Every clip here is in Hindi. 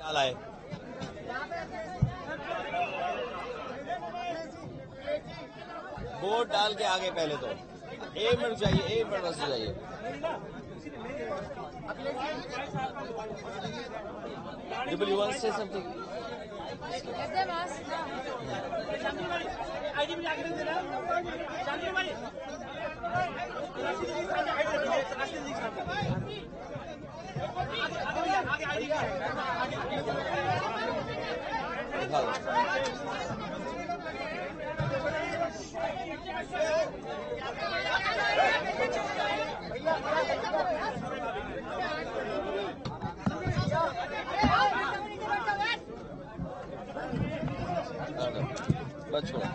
डाला है। वोट डाल के आगे पहले तो 1 मिनट चाहिए, 1 मिनट बस चाहिए। You want to say something? बस छोड़ो।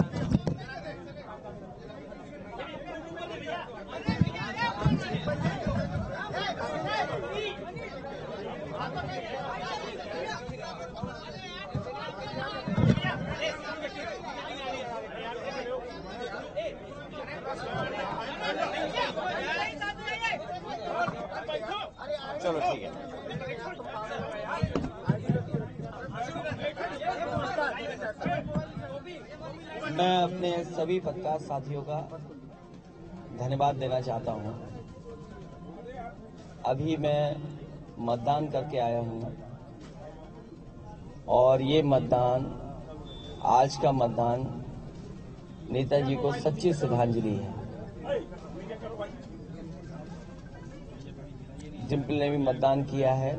चलो ठीक है। मैं अपने सभी पत्रकार साथियों का धन्यवाद देना चाहता हूं। अभी मैं मतदान करके आया हूं और ये मतदान, आज का मतदान नेताजी को सच्ची श्रद्धांजलि है। डिम्पल ने भी मतदान किया है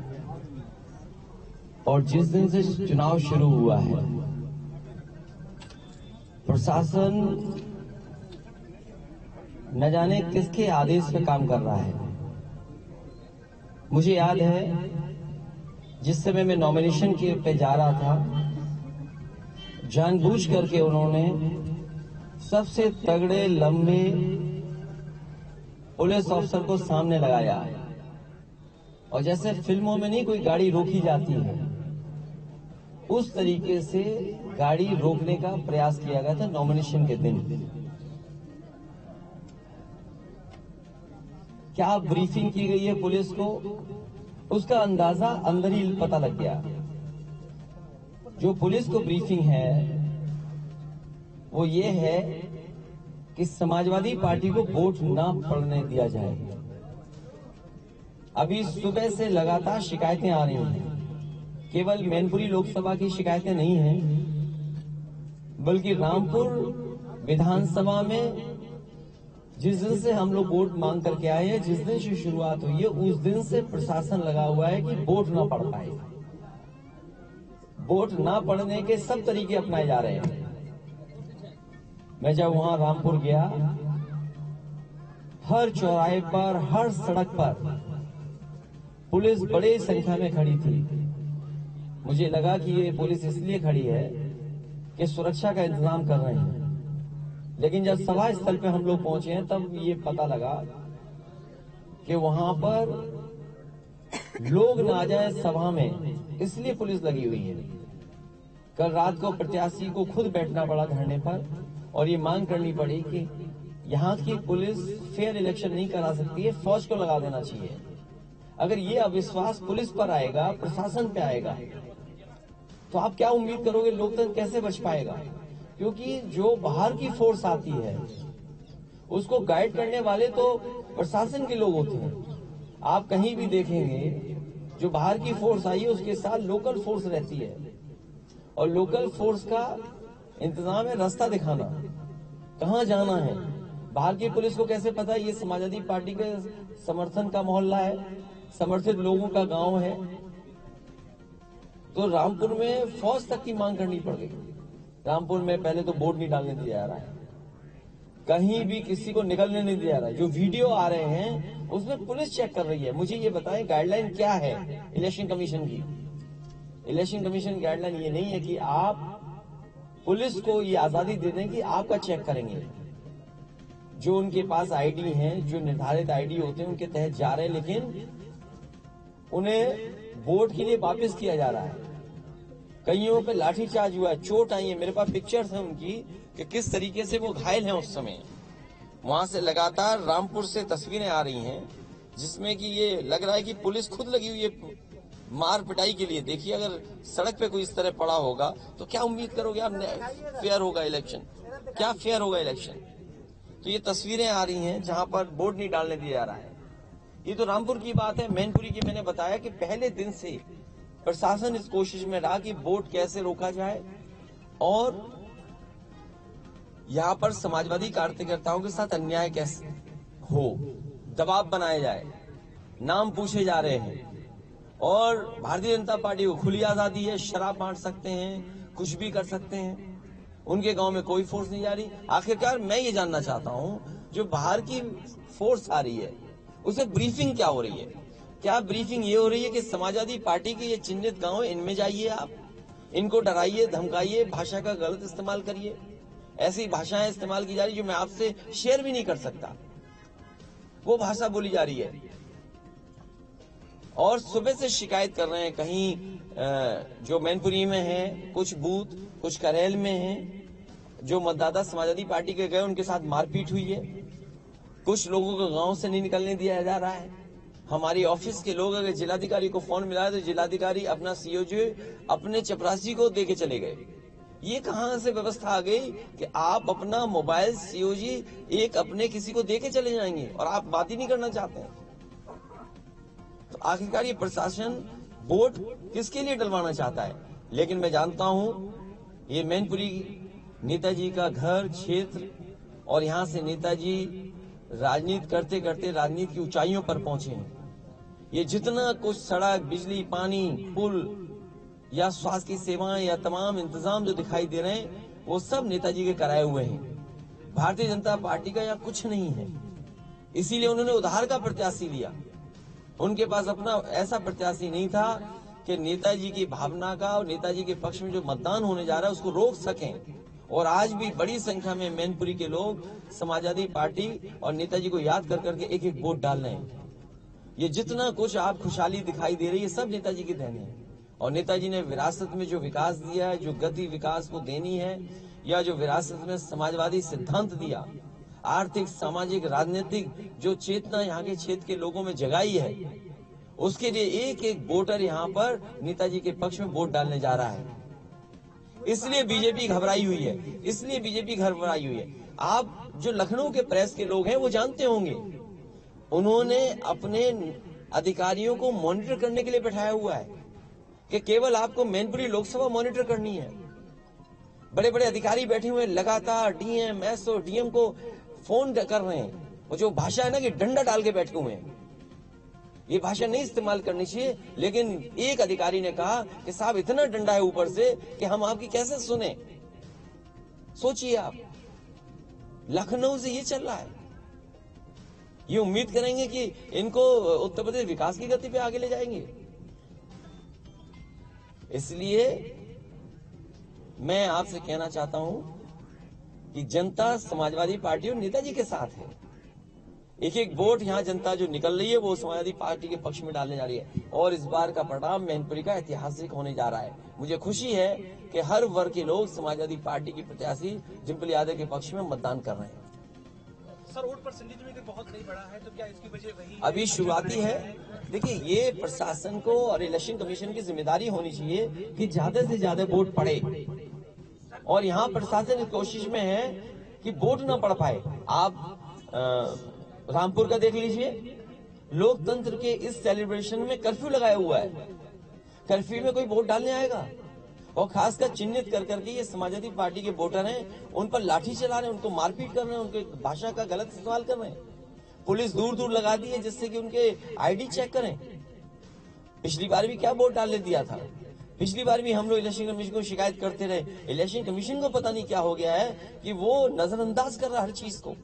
और जिस दिन से चुनाव शुरू हुआ है प्रशासन न जाने किसके आदेश पे काम कर रहा है। मुझे याद है जिस समय मैं नॉमिनेशन के पे जा रहा था, जानबूझ करके उन्होंने सबसे तगड़े लंबे पुलिस अफसर को सामने लगाया और जैसे फिल्मों में नहीं कोई गाड़ी रोकी जाती है उस तरीके से गाड़ी रोकने का प्रयास किया गया था नॉमिनेशन के दिन। क्या ब्रीफिंग की गई है पुलिस को, उसका अंदाजा अंदर ही पता लग गया। जो पुलिस को ब्रीफिंग है वो ये है कि समाजवादी पार्टी को वोट ना पड़ने दिया जाए। अभी सुबह से लगातार शिकायतें आ रही हैं। केवल मैनपुरी लोकसभा की शिकायतें नहीं हैं, बल्कि रामपुर विधानसभा में जिस दिन से हम लोग वोट मांग करके आए हैं, जिस दिन से शुरुआत हुई है उस दिन से प्रशासन लगा हुआ है कि वोट ना पड़ पाए। वोट ना पड़ने के सब तरीके अपनाए जा रहे हैं। मैं जब वहां रामपुर गया, हर चौराहे पर, हर सड़क पर पुलिस बड़ी संख्या में खड़ी थी। मुझे लगा कि ये पुलिस इसलिए खड़ी है कि सुरक्षा का इंतजाम कर रहे हैं, लेकिन जब सभा स्थल पे हम लोग पहुंचे हैं तब ये पता लगा कि वहां पर लोग ना जाए सभा में, इसलिए पुलिस लगी हुई है। कल रात को प्रत्याशी को खुद बैठना पड़ा धरने पर और ये मांग करनी पड़ी कि यहाँ की पुलिस फेयर इलेक्शन नहीं करा सकती है, फौज को लगा देना चाहिए। अगर ये अविश्वास पुलिस पर आएगा, प्रशासन पे आएगा, तो आप क्या उम्मीद करोगे लोकतंत्र कैसे बच पाएगा? क्योंकि जो बाहर की फोर्स आती है उसको गाइड करने वाले तो प्रशासन के लोग होते हैं। आप कहीं भी देखेंगे जो बाहर की फोर्स आई है उसके साथ लोकल फोर्स रहती है और लोकल फोर्स का इंतजाम है रास्ता दिखाना, कहाँ जाना है। बाहर की पुलिस को कैसे पता है ये समाजवादी पार्टी के समर्थन का मोहल्ला है, समर्थित लोगों का गांव है? तो रामपुर में फौज तक की मांग करनी पड़ गई। रामपुर में पहले तो वोट नहीं डालने दिया जा रहा है, कहीं भी किसी को निकलने नहीं दिया जा रहा है। जो वीडियो आ रहे हैं उसमें पुलिस चेक कर रही है। मुझे ये बताएं गाइडलाइन क्या है इलेक्शन कमीशन की? इलेक्शन कमीशन की गाइडलाइन ये नहीं है कि आप पुलिस को ये आजादी दे दें कि आपका चेक करेंगे। जो उनके पास आईडी हैं, जो निर्धारित आईडी होते हैं उनके तहत जा रहे हैं, लेकिन उन्हें वोट के लिए वापस किया जा रहा है। कईयों पे लाठीचार्ज हुआ है, चोट आई है। मेरे पास पिक्चर्स हैं उनकी कि किस तरीके से वो घायल हैं उस समय। वहां से लगातार रामपुर से तस्वीरें आ रही हैं जिसमें कि ये लग रहा है कि पुलिस खुद लगी हुई है मार पिटाई के लिए। देखिए, अगर सड़क पे कोई इस तरह पड़ा होगा तो क्या उम्मीद करोगे आप फेयर होगा इलेक्शन? क्या फेयर होगा इलेक्शन? तो ये तस्वीरें आ रही हैं जहां पर वोट नहीं डालने दिया जा रहा है। ये तो रामपुर की बात है। मैनपुरी की मैंने बताया कि पहले दिन से प्रशासन इस कोशिश में रहा कि वोट कैसे रोका जाए और यहां पर समाजवादी कार्यकर्ताओं के साथ अन्याय कैसे हो, दबाव बनाया जाए, नाम पूछे जा रहे हैं। और भारतीय जनता पार्टी को खुली आजादी है, शराब बांट सकते हैं, कुछ भी कर सकते हैं। उनके गांव में कोई फोर्स नहीं जा रही। आखिरकार मैं ये जानना चाहता हूं, जो बाहर की फोर्स आ रही है उसे ब्रीफिंग क्या हो रही है? क्या ब्रीफिंग ये हो रही है कि समाजवादी पार्टी के ये चिन्हित गांव, इनमें जाइए, आप इनको डराइए, धमकाइए, भाषा का गलत इस्तेमाल करिए। ऐसी भाषाएं इस्तेमाल की जा रही जो मैं आपसे शेयर भी नहीं कर सकता, वो भाषा बोली जा रही है। और सुबह से शिकायत कर रहे हैं, कहीं जो मैनपुरी में है कुछ बूथ, कुछ करेल में है, जो मतदाता समाजवादी पार्टी के गए उनके साथ मारपीट हुई है। कुछ लोगों को गांव से नहीं निकलने दिया जा रहा है। हमारी ऑफिस के लोग, अगर जिलाधिकारी को फोन मिला तो जिलाधिकारी अपना सीओजी अपने चपरासी को देके चले गए। ये कहां से व्यवस्था आ गई कि आप अपना मोबाइल सीओजी एक अपने किसी को देके चले जाएंगे और आप बात ही नहीं करना चाहते हैं? तो आखिरकार ये प्रशासन वोट किसके लिए डलवाना चाहता है? लेकिन मैं जानता हूं ये मैनपुरी नेताजी का घर क्षेत्र, और यहां से नेताजी राजनीति करते करते राजनीति की ऊंचाइयों पर पहुंचे हैं। ये जितना कुछ सड़क, बिजली, पानी, पुल या स्वास्थ्य की सेवाएं या तमाम इंतजाम जो दिखाई दे रहे हैं वो सब नेताजी के कराए हुए हैं। भारतीय जनता पार्टी का यहाँ कुछ नहीं है। इसीलिए उन्होंने उधार का प्रत्याशी लिया। उनके पास अपना ऐसा प्रत्याशी नहीं था कि नेताजी की भावना का और नेताजी के पक्ष में जो मतदान होने जा रहा है उसको रोक सकें। और आज भी बड़ी संख्या में मैनपुरी के लोग समाजवादी पार्टी और नेताजी को याद कर करके एक एक वोट डाल रहे हैं। ये जितना कुछ आप खुशहाली दिखाई दे रही है सब नेताजी की देन है। और नेताजी ने विरासत में जो विकास दिया है, जो गति विकास को देनी है, या जो विरासत में समाजवादी सिद्धांत दिया, आर्थिक, सामाजिक, राजनीतिक जो चेतना यहाँ के क्षेत्र के लोगों में जगाई है, उसके लिए एक एक वोटर यहाँ पर नेताजी के पक्ष में वोट डालने जा रहा है। इसलिए बीजेपी घबराई हुई है, इसलिए बीजेपी घबराई हुई है। आप जो लखनऊ के प्रेस के लोग हैं वो जानते होंगे, उन्होंने अपने अधिकारियों को मॉनिटर करने के लिए बैठाया हुआ है कि केवल आपको मैनपुरी लोकसभा मॉनिटर करनी है। बड़े बड़े अधिकारी बैठे हुए लगातार डीएम, एसओ, डीएम को फोन कर रहे हैं। वो जो भाषा है ना कि डंडा डाल के बैठे हुए हैं, ये भाषा नहीं इस्तेमाल करनी चाहिए। लेकिन एक अधिकारी ने कहा कि साहब इतना डंडा है ऊपर से कि हम आपकी कैसे सुने। सोचिए आप, लखनऊ से ये चल रहा है। ये उम्मीद करेंगे कि इनको उत्तर प्रदेश विकास की गति पे आगे ले जाएंगे। इसलिए मैं आपसे कहना चाहता हूं कि जनता समाजवादी पार्टी और नेताजी के साथ है। एक एक वोट यहाँ जनता जो निकल रही है वो समाजवादी पार्टी के पक्ष में डालने जा रही है। और इस बार का परिणाम मैनपुरी का ऐतिहासिक होने जा रहा है। मुझे खुशी है कि हर वर्ग के लोग समाजवादी पार्टी की प्रत्याशी डिंपल यादव के पक्ष में मतदान कर रहे हैं। सर, वोट परसेंटेज में बहुत नहीं बढ़ा है, तो क्या इसकी वजह वही अभी शुरुआती है। देखिए, ये प्रशासन को और इलेक्शन कमीशन की जिम्मेदारी होनी चाहिए कि ज्यादा से ज्यादा वोट पड़े। और यहाँ प्रशासन इस कोशिश में है कि वोट ना पड़ पाए। आप रामपुर का देख लीजिए, लोकतंत्र के इस सेलिब्रेशन में कर्फ्यू लगाया हुआ है। कर्फ्यू में कोई वोट डालने आएगा? और खासकर चिन्हित कर करके ये समाजवादी पार्टी के वोटर हैं, उन पर लाठी चला रहे हैं, उनको मारपीट कर रहे हैं, उनके भाषा का गलत इस्तेमाल कर रहे हैं। पुलिस दूर दूर लगा दी है जिससे कि उनके आईडी चेक करें। पिछली बार भी क्या वोट डालने दिया था? पिछली बार भी हम लोग इलेक्शन कमीशन को शिकायत करते रहे। इलेक्शन कमीशन को पता नहीं क्या हो गया है कि वो नजरअंदाज कर रहा है हर चीज को।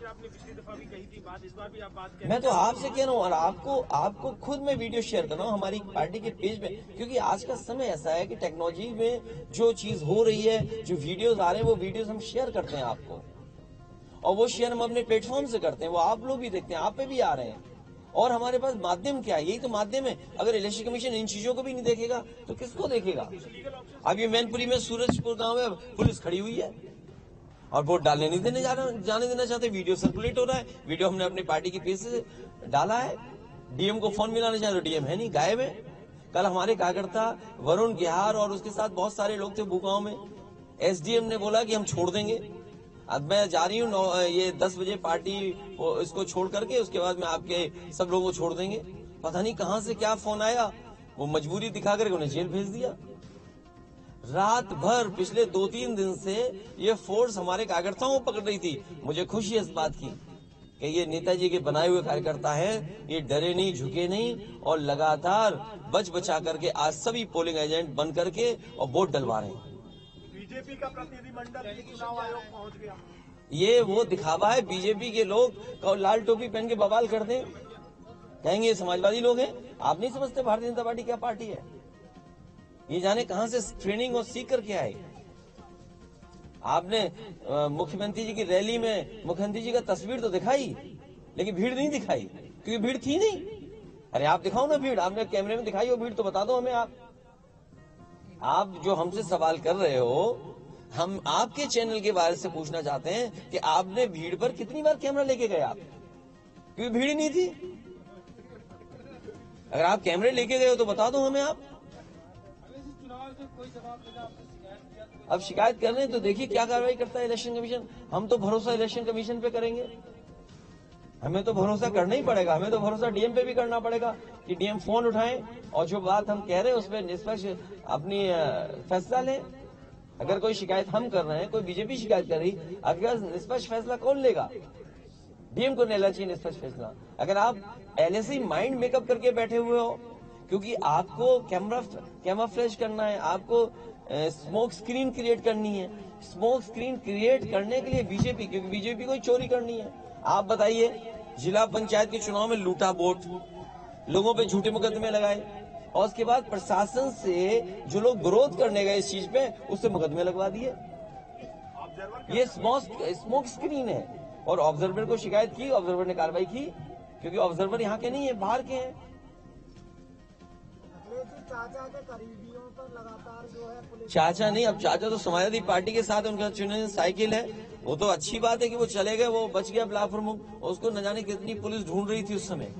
आपने पिछली दफा भी कही थी बात, इस बार भी आप बात करें। मैं तो आपसे कह रहा हूँ और आपको खुद में वीडियो शेयर कर रहा हूँ हमारी पार्टी के पेज पे, क्योंकि आज का समय ऐसा है कि टेक्नोलॉजी में जो चीज हो रही है, जो वीडियोस आ रहे हैं, वो वीडियोस हम शेयर करते हैं आपको, और वो शेयर हम अपने प्लेटफॉर्म से करते हैं, वो आप लोग भी देखते हैं, आप पे भी आ रहे हैं। और हमारे पास माध्यम क्या है? यही तो माध्यम है। अगर इलेक्शन कमीशन इन चीजों को भी नहीं देखेगा तो किसको देखेगा? अब ये मैनपुरी में सूरजपुर गाँव में पुलिस खड़ी हुई है और वोट डालने नहीं जाने देना चाहते। वीडियो सर्कुलेट हो रहा है, वीडियो हमने अपनी पार्टी के पेज से डाला है। डीएम को फोन मिलाना चाहिए तो डीएम है नहीं, गायब है। कल हमारे कार्यकर्ता वरुण गेहार और उसके साथ बहुत सारे लोग थे भूगांव में। एसडीएम ने बोला कि हम छोड़ देंगे। अब मैं जा रही हूँ ये 10 बजे पार्टी इसको छोड़ करके, उसके बाद में आपके सब लोगों को छोड़ देंगे। पता नहीं कहां से क्या फोन आया, वो मजबूरी दिखा करके उन्हें जेल भेज दिया। रात भर पिछले 2-3 दिन से ये फोर्स हमारे कार्यकर्ताओं को पकड़ रही थी। मुझे खुशी है इस बात की कि ये नेताजी के बनाए हुए कार्यकर्ता हैं, ये डरे नहीं, झुके नहीं और लगातार बच बचा करके आज सभी पोलिंग एजेंट बन करके और वोट डलवा रहे हैं। बीजेपी का प्रतिनिधिमंडल चुनाव आयोग पहुंच गया। ये वो दिखावा है बीजेपी के लोग लाल टोपी पहन के बवाल कर दें, कहेंगे ये समाजवादी लोग हैं। आप नहीं समझते भारतीय जनता पार्टी क्या पार्टी है? ये जाने कहां से ट्रेनिंग और सीख करके आए। आपने मुख्यमंत्री जी की रैली में मुख्यमंत्री जी का तस्वीर तो दिखाई, लेकिन भीड़ नहीं दिखाई, क्योंकि भीड़ थी नहीं। अरे आप दिखाओ ना भीड़, आपने कैमरे में दिखाई हो भीड़ तो बता दो हमें। आप जो हमसे सवाल कर रहे हो, हम आपके चैनल के बारे से पूछना चाहते हैं कि आपने भीड़ पर कितनी बार कैमरा लेके गए आप, क्योंकि भीड़ ही नहीं थी। अगर आप कैमरे लेके गए हो तो बता दो हमें आप। अब शिकायत कर रहे हैं तो देखिए क्या कार्रवाई करता है इलेक्शन कमीशन। हम तो भरोसा इलेक्शन कमीशन पे करेंगे, हमें तो भरोसा करना ही पड़ेगा। हमें तो भरोसा डीएम पे भी करना पड़ेगा कि डीएम फोन उठाएं और जो बात हम कह रहे हैं उसमें निष्पक्ष अपनी फैसला लें। अगर कोई शिकायत हम कर रहे हैं, कोई बीजेपी शिकायत कर रही, अगर निष्पक्ष फैसला कौन लेगा? डीएम को लेना चाहिए निष्पक्ष फैसला। अगर आप एलएसी माइंड मेकअप करके बैठे हुए हो क्योंकि आपको कैमोफ्लेज करना है, आपको स्मोक स्क्रीन क्रिएट करनी है। स्मोक स्क्रीन क्रिएट करने के लिए बीजेपी, क्योंकि बीजेपी को चोरी करनी है। आप बताइए, जिला पंचायत के चुनाव में लूटा वोट, लोगों पे झूठे मुकदमे लगाए और उसके बाद प्रशासन से जो लोग विरोध करने गए इस चीज पे, उससे मुकदमे लगवा दिए। ये स्मोक स्क्रीन है। और ऑब्जर्वर को शिकायत की, ऑब्जर्वर ने कार्रवाई की, क्योंकि ऑब्जर्वर यहाँ के नहीं है, बाहर के हैं। चाचा के करीबियों पर लगातार जो है पुलिस, चाचा नहीं, अब चाचा तो समाजवादी पार्टी के साथ उनका चुने साइकिल है। वो तो अच्छी बात है कि वो चले गए, वो बच गया ब्लॉक प्रमुख। उसको न जाने कितनी पुलिस ढूंढ रही थी उस समय।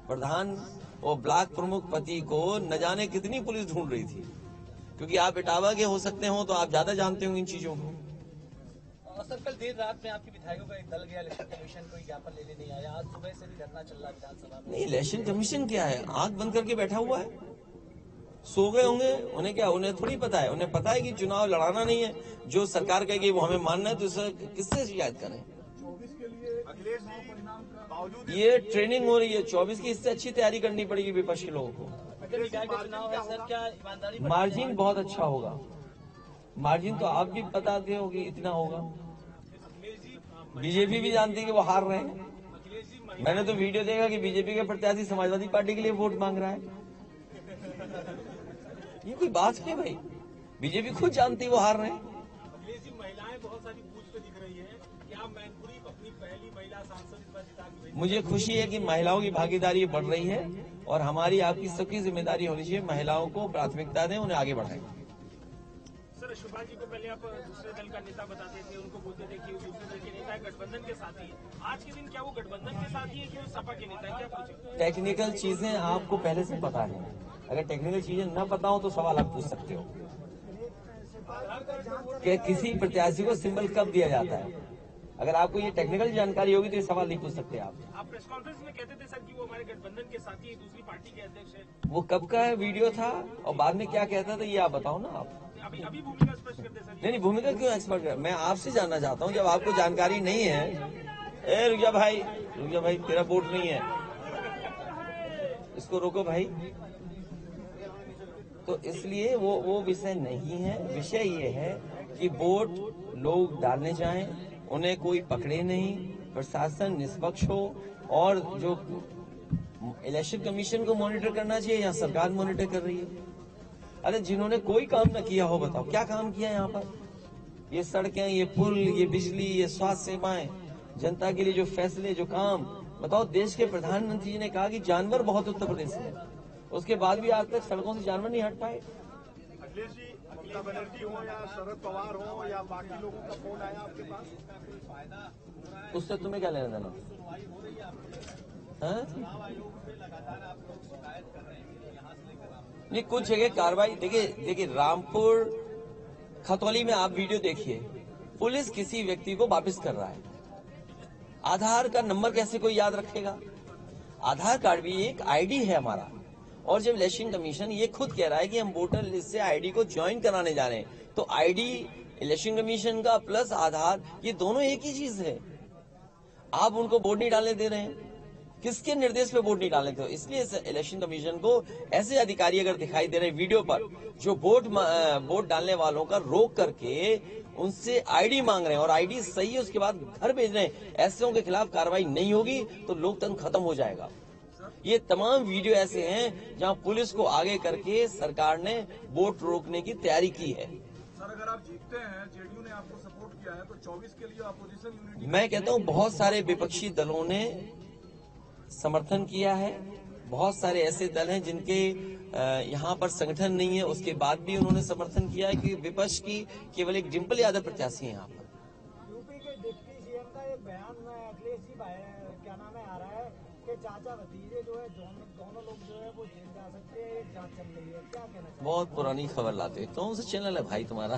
प्रधान वो ब्लॉक प्रमुख पति को न जाने कितनी पुलिस ढूंढ रही थी, क्योंकि आप इटावा के हो सकते हो तो आप ज्यादा जानते होंगे इन चीजों को। सर, कल देर रात में आपके विधायकों का एक दल गया इलेक्शन कमीशन, कोई ज्ञापन लेने नहीं आया। आज सुबह से भी धरना चल रहा है विधानसभा में। नहीं, इलेक्शन कमीशन क्या है, आंख बंद करके बैठा हुआ है, सो गए होंगे। उन्हें क्या, उन्हें थोड़ी पता है। उन्हें पता है कि चुनाव लड़ाना नहीं है, जो सरकार कहेगी वो हमें मानना है, तो किससे शिकायत करें? ये ट्रेनिंग हो रही है 24 की, इससे अच्छी तैयारी करनी पड़ेगी विपक्ष के लोगों को। निकाय का चुनाव है सर, क्या ईमानदारी मार्जिन बहुत अच्छा होगा। मार्जिन तो आप भी बताते हो कि इतना होगा। बीजेपी भी जानती है कि वो हार रहे हैं। मैंने तो वीडियो देखा कि बीजेपी के प्रत्याशी समाजवादी पार्टी के लिए वोट मांग रहा है। ये कोई बात है भाई? बीजेपी खुद जानती है वो हार रहे हैं। महिलाएं बहुत सारी बूथ पे दिख रही है कि आप मैनपुरी अपनी पहली महिला सांसद इस बार जिता के भेजी। मुझे खुशी है कि महिलाओं की भागीदारी बढ़ रही है और हमारी आपकी सबकी जिम्मेदारी होनी चाहिए, महिलाओं को प्राथमिकता दें, उन्हें आगे बढ़ाएं। सर, शिवपाल जी को पहले आप दूसरे दल का नेता बताते थे, उनको बोलते थे कि दूसरे दल के नेता गठबंधन के साथी है। आज के दिन क्या वो गठबंधन के साथी है कि वो सपा के नेता है, क्या पूछे? टेक्निकल चीजें आपको पहले से पता है। अगर टेक्निकल चीजें न पता हो तो सवाल आप पूछ सकते हो कि किसी प्रत्याशी को सिंबल कब दिया जाता है। अगर आपको ये टेक्निकल जानकारी होगी तो ये सवाल नहीं पूछ सकते आप। प्रेस कॉन्फ्रेंस में कहते थे सर कि वो हमारे गठबंधन के साथी है, दूसरी पार्टी के अध्यक्ष है। वो कब का है वीडियो था और बाद में क्या कहता था, ये आप बताओ ना। आप अभी भूमिका स्पष्ट करते सर। नहीं, भूमिका क्यों एक्सपर्ट कर, मैं आपसे जानना चाहता हूँ। जब आपको जानकारी नहीं है, रुक जा भाई, तेरा वोट नहीं है, इसको रोको भाई। तो इसलिए वो विषय नहीं है। विषय ये है कि वोट लोग डालने जाएं, उन्हें कोई पकड़े नहीं, प्रशासन निष्पक्ष हो और जो इलेक्शन कमीशन को मॉनिटर करना चाहिए या सरकार मॉनिटर कर रही है। अरे जिन्होंने कोई काम न किया हो, बताओ क्या काम किया यहाँ पर? ये सड़कें, ये पुल, ये बिजली, ये स्वास्थ्य सेवाएं, जनता के लिए जो फैसले, जो काम, बताओ। देश के प्रधानमंत्री जी ने कहा कि जानवर बहुत उत्तर प्रदेश में, उसके बाद भी आज तक सड़कों से जानवर नहीं हट पाए। अखिलेश जी, ममता बनर्जी हो या शरद पवार हो या बाकी लोगों का फोन आया आपके पास? उससे तुम्हें क्या लेना देना? हाँ? नहीं, कुछ जगह कार्रवाई देखिए रामपुर खतौली में आप वीडियो देखिए, पुलिस किसी व्यक्ति को वापस कर रहा है। आधार का नंबर कैसे कोई याद रखेगा? आधार कार्ड भी एक आईडी है हमारा, और जब इलेक्शन कमीशन ये खुद कह रहा है कि हम वोटर लिस्ट से आईडी को ज्वाइन कराने जा रहे हैं, तो आईडी इलेक्शन कमीशन का प्लस आधार ये दोनों एक ही चीज है। आप उनको वोट नहीं डालने दे रहे हैं, किसके निर्देश पे वोट नहीं डालने थे? इसलिए इलेक्शन कमीशन को ऐसे अधिकारी अगर दिखाई दे रहे हैं वीडियो पर जो वोट डालने वालों का रोक करके उनसे आईडी मांग रहे हैं और आईडी सही है उसके बाद घर भेज रहे हैं, ऐसों के खिलाफ कार्रवाई नहीं होगी तो लोकतंत्र खत्म हो जाएगा। ये तमाम वीडियो ऐसे हैं जहां पुलिस को आगे करके सरकार ने वोट रोकने की तैयारी की है। सर, अगर आप जीतते हैं, जेडीयू ने आपको सपोर्ट किया है, तो 24 के लिए अपोजिशन यूनिटी, मैं कहता हूं बहुत सारे विपक्षी दलों ने समर्थन किया है। बहुत सारे ऐसे दल हैं जिनके यहाँ पर संगठन नहीं है, उसके बाद भी उन्होंने समर्थन किया है कि विपक्ष की केवल एक डिंपल यादव प्रत्याशी है यहाँ पर। यूपी के डिप्टी सीएम का एक बयान अखिलेश जी क्या नाम है आ रहा है कि चाचा भतीजे जो है दोनों लोग जो है वो जेल जा सकते हैं, एक जांच चल रही है, क्या कहना चाहिए? बहुत पुरानी खबर लाते हो, कौन सा चैनल है भाई तुम्हारा?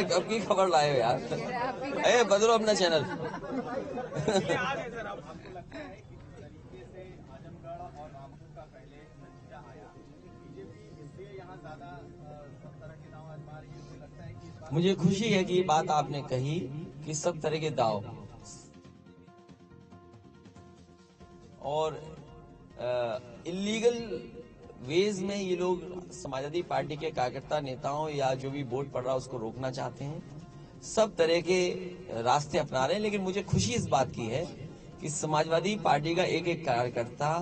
कब की खबर लाए हो यार? अरे बदलो अपना चैनल। मुझे खुशी है कि ये बात आपने कही कि सब तरह के दाव और इलीगल वेज में ये लोग समाजवादी पार्टी के कार्यकर्ता नेताओं या जो भी वोट पड़ रहा है उसको रोकना चाहते हैं। सब तरह के रास्ते अपना रहे हैं, लेकिन मुझे खुशी इस बात की है कि समाजवादी पार्टी का एक एक कार्यकर्ता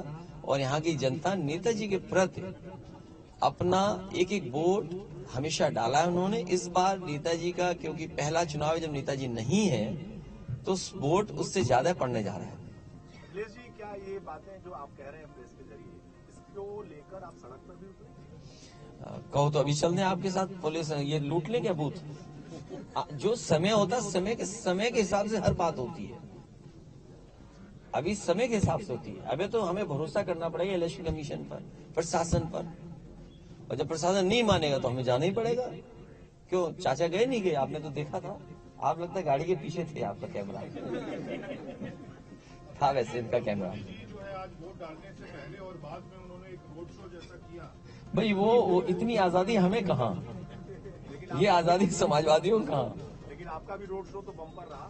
और यहाँ की जनता नेताजी के प्रति अपना एक एक वोट हमेशा डाला है उन्होंने। इस बार नेताजी का क्योंकि पहला चुनाव है, जब नेताजी नहीं है तो वोट उससे ज्यादा पड़ने जा रहा है। अखिलेश जी, क्या ये बातें जो आप कह रहे हैं प्रेस के जरिए, इसको लेकर आप सड़क पर भी उतरे? कहो तो अभी चल दें आपके साथ, पुलिस ये लूट ले क्या बूथ? जो समय होता समय के हिसाब से हर बात होती है, अभी समय के हिसाब से होती है। अभी तो हमें भरोसा करना पड़ेगा इलेक्शन कमीशन पर, प्रशासन पर, और जब प्रशासन नहीं मानेगा तो हमें जाना ही पड़ेगा। क्यों चाचा गए नहीं गए? आपने तो देखा था, आप लगता है गाड़ी के पीछे थे, आपका कैमरा था वैसे इनका कैमरा। जो है आज वोट डालने से पहले और बाद में उन्होंने एक रोड शो जैसा किया। भाई वो इतनी आजादी हमें कहाँ, ये आजादी समाजवादियों कहाँ। लेकिन आपका भी रोड शो तो बम्पर रहा।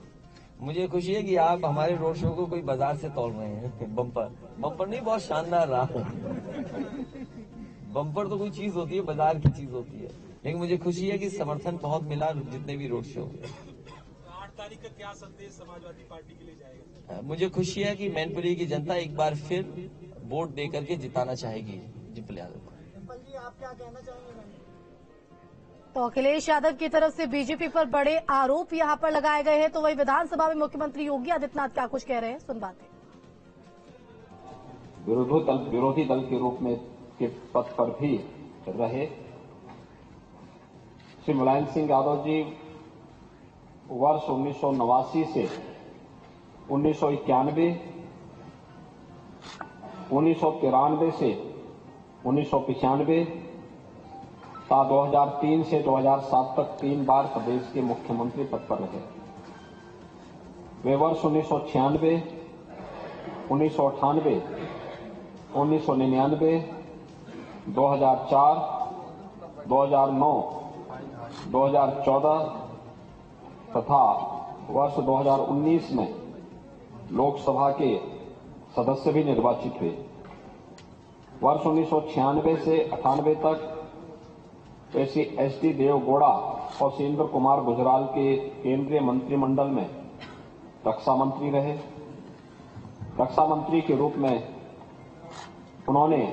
मुझे खुशी है कि आप हमारे रोड शो को कोई बाजार से तोल रहे हैं। बम्पर नहीं, बहुत शानदार रहा। बम्पर तो कोई चीज होती है, बाजार की चीज होती है, लेकिन मुझे खुशी है कि समर्थन बहुत मिला जितने भी रोड शो। 8 तारीख का क्या संदेश समाजवादी पार्टी के लिए जाएगा? मुझे खुशी है कि मैनपुरी की जनता एक बार फिर वोट दे करके जिताना चाहेगी डिंपल यादव को। डिंपल जी, आप क्या कहना चाहेंगे मैम? तो अखिलेश यादव की तरफ से बीजेपी पर बड़े आरोप यहां पर लगाए गए हैं, तो वही विधानसभा में मुख्यमंत्री योगी आदित्यनाथ क्या कुछ कह रहे हैं, सुन बातें। विरोधी दल के रूप में के पद पर भी रहे श्री मुलायम सिंह यादव जी वर्ष 1989 से 1991, 1993 से 1995 तथा 2003 से 2007 तक 3 बार प्रदेश के मुख्यमंत्री पद पर रहे। वे वर्ष 1996, 1998, 1999, 2004, 2009, 2014 तथा वर्ष 2019 में लोकसभा के सदस्य भी निर्वाचित हुए। वर्ष 1996 से 98 तक श्री एस.डी. देवगौड़ा और सुरेंद्र कुमार गुजराल के केंद्रीय मंत्रिमंडल में रक्षा मंत्री रहे। रक्षा मंत्री के रूप में उन्होंने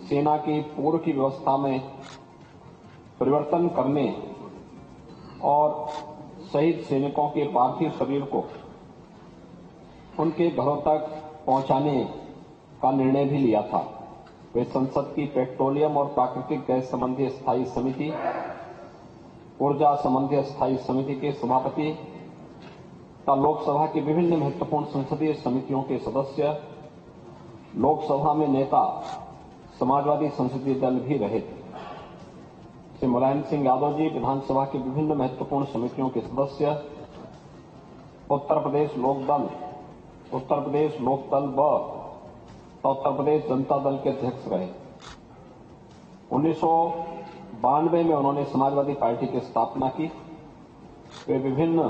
सेना की पूर्व की व्यवस्था में परिवर्तन करने और शहीद सैनिकों के पार्थिव शरीर को उनके घरों तक पहुंचाने का निर्णय भी लिया था। वे संसद की पेट्रोलियम और प्राकृतिक गैस संबंधी स्थायी समिति, ऊर्जा संबंधी स्थायी समिति के सभापति तथा लोकसभा की विभिन्न महत्वपूर्ण संसदीय समितियों के सदस्य, लोकसभा में नेता, समाजवादी संसदीय दल भी रहे थे। श्री मुलायम सिंह यादव जी विधानसभा की विभिन्न महत्वपूर्ण समितियों के सदस्य, उत्तर प्रदेश लोकदल, उत्तर प्रदेश लोकदल व उत्तर प्रदेश जनता दल के अध्यक्ष रहे। 1992 में उन्होंने समाजवादी पार्टी की स्थापना की। वे विभिन्न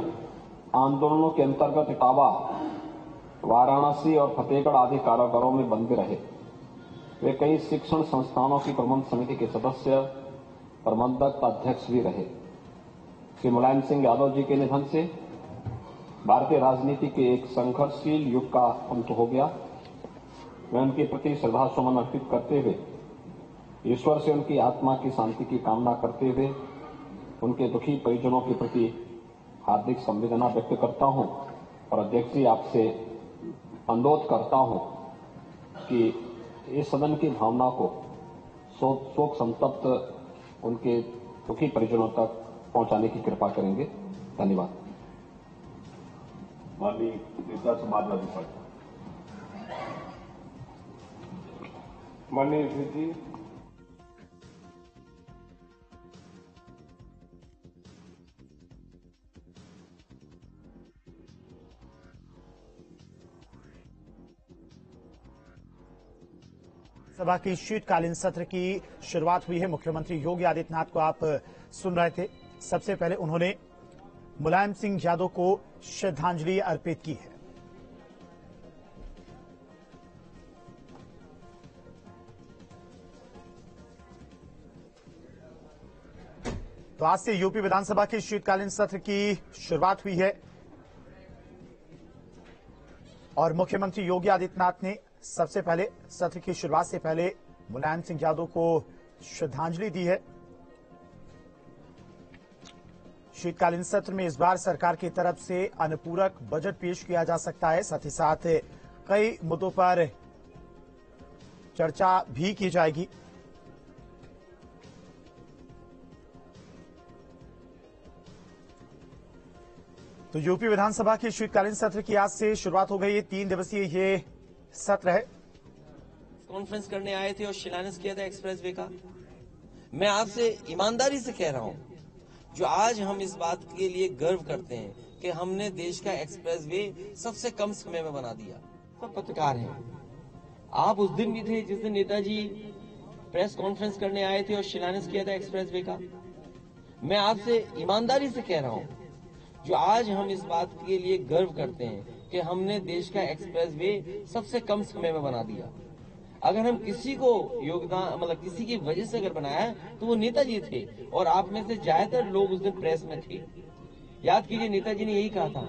आंदोलनों के अंतर्गत इटावा, वाराणसी और फतेहगढ़ आदि कारागारों में बंद रहे। वे कई शिक्षण संस्थानों की प्रबंध समिति के सदस्य, प्रबंधक अध्यक्ष भी रहे। श्री मुलायम सिंह यादव जी के निधन से भारतीय राजनीति के एक संघर्षशील युग का अंत हो गया। मैं उनके प्रति श्रद्धा सुमन अर्पित करते हुए ईश्वर से उनकी आत्मा की शांति की कामना करते हुए उनके दुखी परिजनों के प्रति हार्दिक संवेदना व्यक्त करता हूं और अध्यक्ष जी आपसे अनुरोध करता हूं कि इस सदन की भावना को शोक संतप्त उनके दुखी परिजनों तक पहुंचाने की कृपा करेंगे। धन्यवाद। माननीय नेता समाजवादी पार्टी। माननीय जी, सभा की शीतकालीन सत्र की शुरुआत हुई है। मुख्यमंत्री योगी आदित्यनाथ को आप सुन रहे थे। सबसे पहले उन्होंने मुलायम सिंह यादव को श्रद्धांजलि अर्पित की है। तो आज से यूपी विधानसभा के शीतकालीन सत्र की शुरुआत हुई है और मुख्यमंत्री योगी आदित्यनाथ ने सबसे पहले सत्र की शुरुआत से पहले मुलायम सिंह यादव को श्रद्धांजलि दी है। शीतकालीन सत्र में इस बार सरकार की तरफ से अनुपूरक बजट पेश किया जा सकता है। साथ ही साथ कई मुद्दों पर चर्चा भी की जाएगी। तो यूपी विधानसभा के शीतकालीन सत्र की आज से शुरुआत हो गई है। 3 दिवसीय ये सत्र है। कॉन्फ्रेंस करने आए थे और शिलान्यास किया था एक्सप्रेसवे का। मैं आपसे ईमानदारी से कह रहा हूं, जो आज हम इस बात के लिए गर्व करते हैं कि हमने देश का एक्सप्रेसवे सबसे कम समय में बना दिया। सब पत्रकार हैं, आप उस दिन भी थे जिस दिन नेताजी प्रेस कॉन्फ्रेंस करने आए थे और शिलान्यास किया था एक्सप्रेसवे का। मैं आपसे ईमानदारी से कह रहा हूं, जो आज हम इस बात के लिए गर्व करते हैं कि हमने देश का एक्सप्रेसवे सबसे कम समय में बना दिया। अगर हम किसी को योगदान मतलब किसी की वजह से अगर बनाया तो वो नेताजी थे और आप में से ज्यादातर लोग उस दिन प्रेस में थे। याद कीजिए, नेताजी ने यही कहा था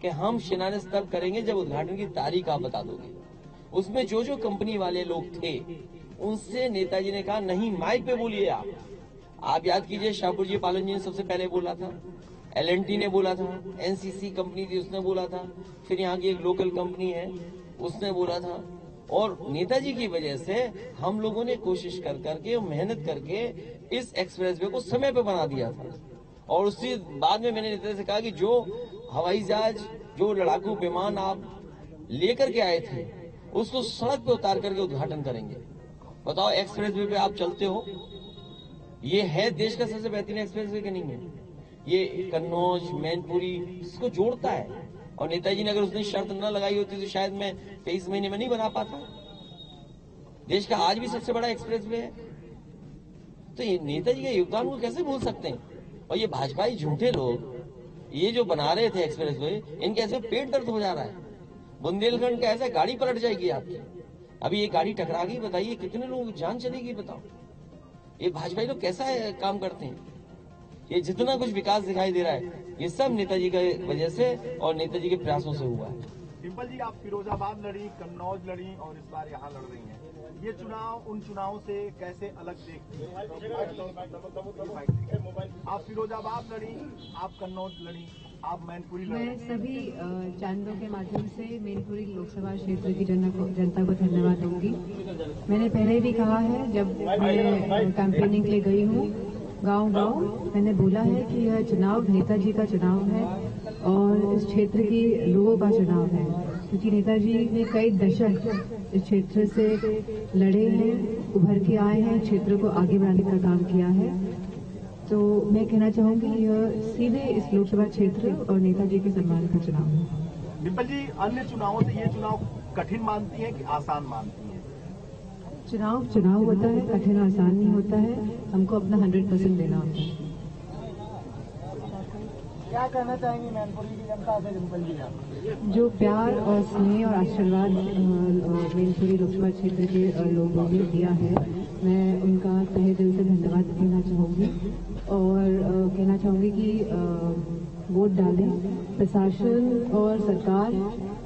कि हम शिलान्यास तब करेंगे जब उद्घाटन की तारीख आप बता दोगे। उसमें जो जो कंपनी वाले लोग थे उनसे नेताजी ने कहा नहीं, माइक पे बोलिए आप याद कीजिए, शाहपुर जी पालन जी ने सबसे पहले बोला था, LNT ने बोला था, NCC कंपनी थी उसने बोला था, फिर यहाँ की एक लोकल कंपनी है उसने बोला था। और नेताजी की वजह से हम लोगों ने कोशिश कर करके मेहनत करके इस एक्सप्रेसवे को समय पे बना दिया था। और उसी बाद में मैंने नेताजी से कहा कि जो हवाई जहाज, जो लड़ाकू विमान आप लेकर के आए थे उसको सड़क पे उतार करके उद्घाटन करेंगे। बताओ, एक्सप्रेसवे पे आप चलते हो, ये है देश का सबसे बेहतरीन एक्सप्रेसवे कि नहीं है? ये कन्नौज, मैनपुरी इसको जोड़ता है। और नेताजी ने अगर उसने शर्त न लगाई होती तो शायद मैं 23 महीने में नहीं बना पाता। देश का आज भी सबसे बड़ा एक्सप्रेसवे है। तो ये नेताजी के योगदान को कैसे भूल सकते हैं? और ये भाजपाई झूठे लोग ये जो बना रहे थे एक्सप्रेसवे, इनके ऐसे पेट दर्द हो जा रहा है। बुंदेलखंड का ऐसा गाड़ी पलट जाएगी आपकी। अभी ये गाड़ी टकरा गई, बताइए कितने लोगों की जान चलेगी? बताओ, ये भाजपाई लोग कैसा काम करते हैं? ये जितना कुछ विकास दिखाई दे रहा है ये सब नेताजी की वजह से और नेताजी के प्रयासों से हुआ है। डिम्पल जी, आप फिरोजाबाद लड़ी, कन्नौज लड़ी और इस बार यहाँ लड़ रही हैं। ये चुनाव उन चुनावों से कैसे अलग देखती हैं? आप फिरोजाबाद लड़ी, आप कन्नौज लड़ी, आप मैनपुरी लड़ी। मैं सभी चैनलों के माध्यम से मैनपुरी लोकसभा क्षेत्र की जनता को धन्यवाद दूंगी। मैंने पहले भी कहा है, जब मैं कैंपेनिंग के लिए गई हूँ गांव-गांव, मैंने बोला है कि यह चुनाव नेताजी का चुनाव है और इस क्षेत्र की लोगों का चुनाव है, क्योंकि नेताजी ने कई दशक इस क्षेत्र से लड़े हैं, उभर के आए हैं, क्षेत्र को आगे बढ़ाने का काम किया है। तो मैं कहना चाहूंगी यह सीधे इस लोकसभा क्षेत्र और नेताजी के सम्मान का चुनाव है। डिम्पल जी, अन्य चुनावों से ये चुनाव कठिन मानती हैं कि आसान मानती हैं? चुनाव होता है, कठिन आसान नहीं होता है, हमको अपना 100% देना होता है। क्या कहना चाहेंगी मैनपुरी की जनता से डिम्पल जी आप? जो प्यार और स्नेह और आशीर्वाद मैनपुरी लोकसभा क्षेत्र के लोगों ने दिया है, मैं उनका तहे दिल से धन्यवाद कहना चाहूंगी और कहना चाहूंगी कि वोट डालें। प्रशासन और सरकार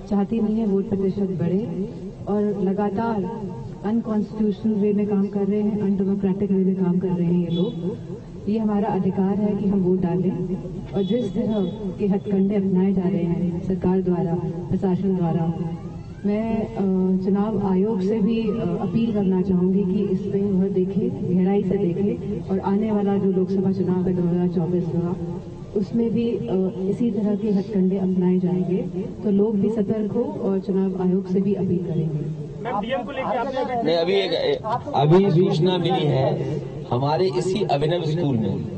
चाहती नहीं है वोट प्रतिशत बढ़े और लगातार अनकॉन्स्टिट्यूशनल वे में काम कर रहे हैं, अनडेमोक्रेटिक वे में काम कर रहे हैं ये लोग। ये हमारा अधिकार है कि हम वोट डालें और जिस तरह के हथकंडे अपनाए जा रहे हैं सरकार द्वारा, प्रशासन द्वारा, मैं चुनाव आयोग से भी अपील करना चाहूंगी कि इस पे वह देखे, गहराई से देखे और आने वाला जो लोकसभा चुनाव है 2024 का, उसमें भी इसी तरह के हथकंडे अपनाए जाएंगे तो लोग भी सतर्क हो और चुनाव आयोग से भी अपील करेंगे। मैम, डीएम को लेकर आपने नहीं, अभी सूचना मिली है हमारे इसी अभिनव स्कूल में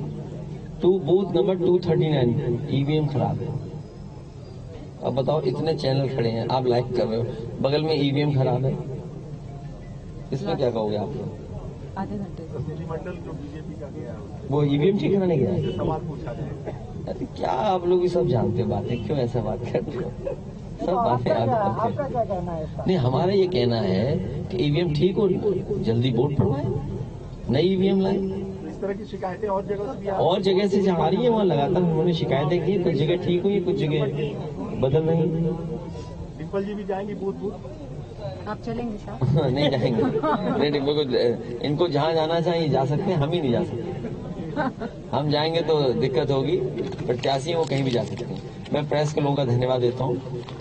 बूथ नंबर 239 ईवीएम खराब है। अब बताओ, इतने चैनल खड़े हैं, आप लाइव कर रहे हो, बगल में ईवीएम खराब है, इसमें क्या कहोगे आप लोग? आधे घंटे प्रतिनिधिमंडल जो बीजेपी का गया वो ईवीएम ठीक कराने गया है। सवाल पूछा जाए, अरे क्या आप लोग भी सब जानते हो बातें, क्यों ऐसा बात करते हो? सब बातें आप करते आपका हो। क्या कहना है इसका? नहीं, हमारा ये कहना है कि ईवीएम ठीक हो, जल्दी वोट पड़वाए, नई ईवीएम लाए। तो इस तरह की शिकायतें और जगह से भी आ और जगह से आ रही है, वहाँ लगातार उन्होंने शिकायतें की, कुछ जगह ठीक हुई, कुछ जगह बदल रही। डिम्पल जी भी जाएंगी बूथ? आप चलेंगे साहब? नहीं जाएंगे, नहीं, बिल्कुल, इनको जहाँ जाना चाहिए जा सकते हैं, हम ही नहीं जा सकते। हम जाएंगे तो दिक्कत होगी, प्रत्याशी वो कहीं भी जा सकते हैं। मैं प्रेस के लोगों का धन्यवाद देता हूँ,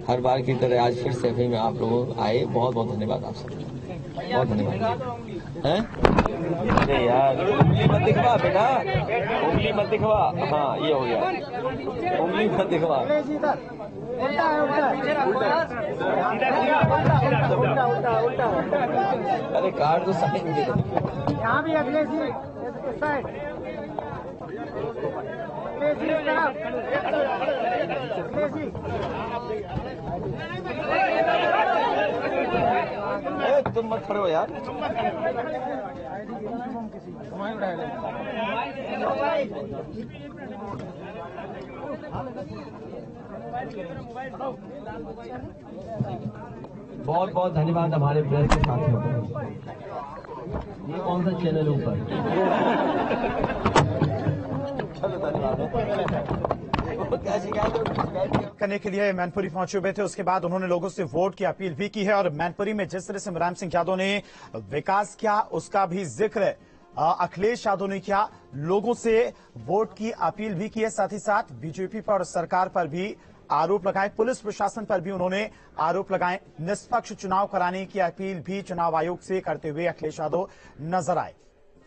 हर बार की तरह आज फिर सैफई में आप लोग आए, बहुत बहुत धन्यवाद आप सबका, बहुत धन्यवाद। हैं? अरे यार, उंगली मत दिखवा बेटा, उंगली मत दिखवा। हाँ, ये हो गया, उंगली मत दिखवा। अरे कार्ड तो साइन दे। यहाँ भी अगले जी इस साइड, अगले जी इस तरफ, अगले जी। तुम मत खड़े हो यार। बहुत बहुत धन्यवाद हमारे प्रेस के साथियों को। ये कौन सा चैनल ऊपर? चलो धन्यवाद। क्या शिकायत करने के लिए मैनपुरी पहुंचे हुए थे। उसके बाद उन्होंने लोगों से वोट की अपील भी की है और मैनपुरी में जिस तरह से मुलायम सिंह यादव ने विकास किया उसका भी जिक्र अखिलेश यादव ने किया, लोगों से वोट की अपील भी की है। साथ ही साथ बीजेपी पर और सरकार पर भी आरोप लगाए, पुलिस प्रशासन पर भी उन्होंने आरोप लगाए। निष्पक्ष चुनाव कराने की अपील भी चुनाव आयोग से करते हुए अखिलेश यादव नजर आए।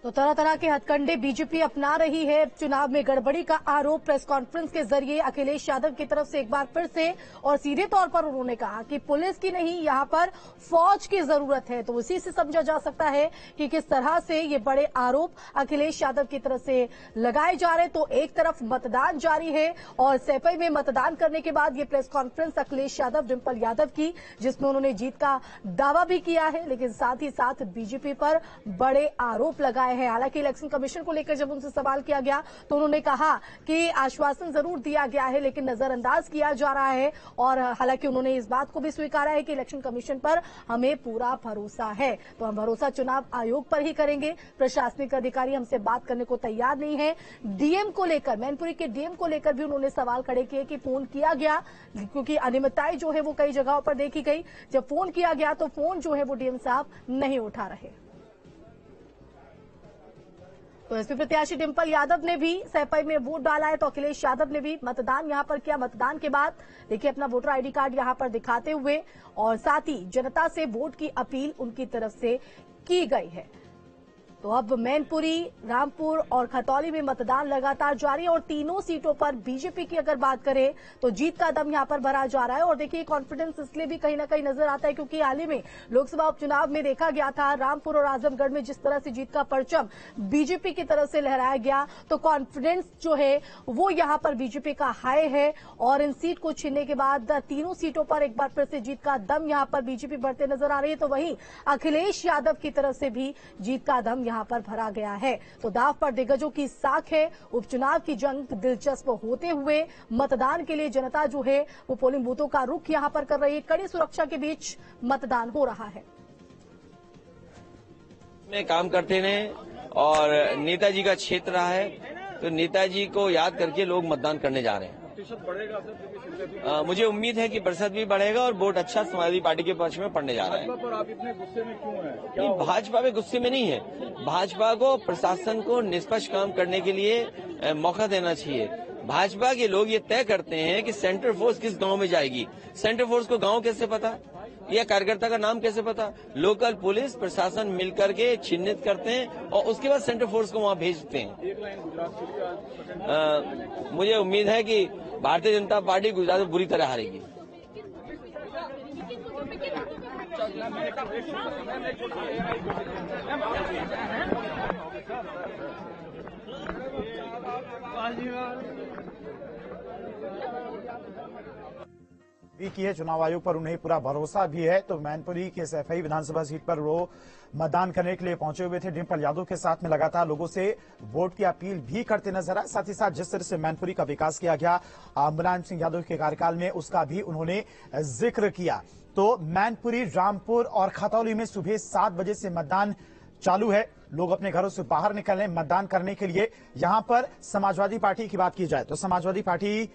तो तरह तरह के हथकंडे बीजेपी अपना रही है। चुनाव में गड़बड़ी का आरोप प्रेस कॉन्फ्रेंस के जरिए अखिलेश यादव की तरफ से एक बार फिर से और सीधे तौर पर उन्होंने कहा कि पुलिस की नहीं, यहां पर फौज की जरूरत है। तो इसी से समझा जा सकता है कि किस तरह से ये बड़े आरोप अखिलेश यादव की तरफ से लगाए जा रहे। तो एक तरफ मतदान जारी है और सैफई में मतदान करने के बाद ये प्रेस कॉन्फ्रेंस अखिलेश यादव, डिम्पल यादव की, जिसमें उन्होंने जीत का दावा भी किया है, लेकिन साथ ही साथ बीजेपी पर बड़े आरोप लगाए है। हालांकि इलेक्शन कमीशन को लेकर जब उनसे सवाल किया गया तो उन्होंने कहा कि आश्वासन जरूर दिया गया है लेकिन नजरअंदाज किया जा रहा है। और हालांकि उन्होंने इस बात को भी स्वीकारा है कि इलेक्शन कमीशन पर हमें पूरा भरोसा है। तो हम भरोसा चुनाव आयोग पर ही करेंगे। प्रशासनिक अधिकारी हमसे बात करने को तैयार नहीं है। डीएम को लेकर, मैनपुरी के डीएम को लेकर भी उन्होंने सवाल खड़े किए कि फोन किया गया, क्योंकि अनियमितताएं जो है वो कई जगहों पर देखी गई। जब फोन किया गया तो फोन जो है वो डीएम साहब नहीं उठा रहे। तो एसपी प्रत्याशी डिम्पल यादव ने भी सैफई में वोट डाला है, तो अखिलेश यादव ने भी मतदान यहां पर किया। मतदान के बाद देखिए अपना वोटर आईडी कार्ड यहां पर दिखाते हुए और साथ ही जनता से वोट की अपील उनकी तरफ से की गई है। तो अब मैनपुरी, रामपुर और खतौली में मतदान लगातार जारी है और तीनों सीटों पर बीजेपी की अगर बात करें तो जीत का दम यहां पर भरा जा रहा है। और देखिए कॉन्फिडेंस इसलिए भी कहीं ना कहीं नजर आता है क्योंकि हाल ही में लोकसभा उपचुनाव में देखा गया था रामपुर और आजमगढ़ में जिस तरह से जीत का परचम बीजेपी की तरफ से लहराया गया, तो कॉन्फिडेंस जो है वो यहां पर बीजेपी का हाई है। और इन सीट को छीनने के बाद तीनों सीटों पर एक बार फिर से जीत का दम यहां पर बीजेपी बढ़ते नजर आ रही है। तो वहीं अखिलेश यादव की तरफ से भी जीत का दम यहां पर भरा गया है। तो दांव पर दिग्गजों की साख है। उपचुनाव की जंग दिलचस्प होते हुए मतदान के लिए जनता जो है वो पोलिंग बूथों का रुख यहां पर कर रही है। कड़ी सुरक्षा के बीच मतदान हो रहा है। में काम करते रहे और नेताजी का क्षेत्र रहा है, तो नेताजी को याद करके लोग मतदान करने जा रहे हैं। मुझे उम्मीद है कि प्रतिशत भी बढ़ेगा और वोट अच्छा समाजवादी पार्टी के पक्ष में पड़ने जा रहा है। पर आप इतने गुस्से में क्यों हैं? नहीं, भाजपा में गुस्से में नहीं है। भाजपा को प्रशासन को निष्पक्ष काम करने के लिए मौका देना चाहिए। भाजपा के लोग ये तय करते हैं कि सेंट्रल फोर्स किस गांव में जाएगी। सेंट्रल फोर्स को गांव कैसे पता या कार्यकर्ता का नाम कैसे पता? लोकल पुलिस प्रशासन मिलकर के चिन्हित करते हैं और उसके बाद सेंट्रल फोर्स को वहां भेजते हैं। मुझे उम्मीद है कि भारतीय जनता पार्टी गुजरात में बुरी तरह हारेगी। भी की है चुनाव आयोग पर उन्हें पूरा भरोसा भी है। तो मैनपुरी के सैफई विधानसभा सीट पर वो मतदान करने के लिए पहुंचे हुए थे। डिम्पल यादव के साथ में लगातार लोगों से वोट की अपील भी करते नजर आए। साथ ही साथ जिस तरह से मैनपुरी का विकास किया गया मुलायम सिंह यादव के कार्यकाल में, उसका भी उन्होंने जिक्र किया। तो मैनपुरी, रामपुर और खतौली में सुबह 7 बजे से मतदान चालू है। लोग अपने घरों से बाहर निकल रहे हैं मतदान करने के लिए। यहां पर समाजवादी पार्टी की बात की जाए तो समाजवादी पार्टी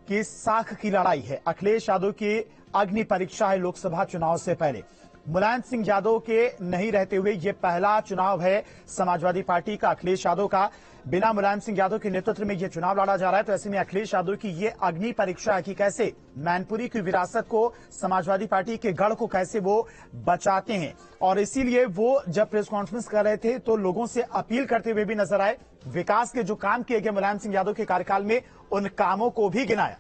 की साख की लड़ाई है। अखिलेश यादव की अग्नि परीक्षा है लोकसभा चुनाव से पहले। मुलायम सिंह यादव के नहीं रहते हुए ये पहला चुनाव है समाजवादी पार्टी का, अखिलेश यादव का। बिना मुलायम सिंह यादव के नेतृत्व में ये चुनाव लड़ा जा रहा है। तो ऐसे में अखिलेश यादव की ये अग्नि परीक्षा है कि कैसे मैनपुरी की विरासत को, समाजवादी पार्टी के गढ़ को कैसे वो बचाते हैं। और इसीलिए वो जब प्रेस कॉन्फ्रेंस कर रहे थे तो लोगों से अपील करते हुए भी नजर आए। विकास के जो काम किए गए मुलायम सिंह यादव के कार्यकाल में, उन कामों को भी गिनाया।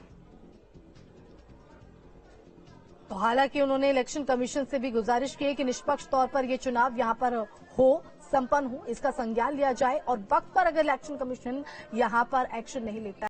तो हालांकि उन्होंने इलेक्शन कमीशन से भी गुजारिश की है कि निष्पक्ष तौर पर ये चुनाव यहां पर हो, संपन्न हो, इसका संज्ञान लिया जाए और वक्त पर अगर इलेक्शन कमीशन यहां पर एक्शन नहीं लेता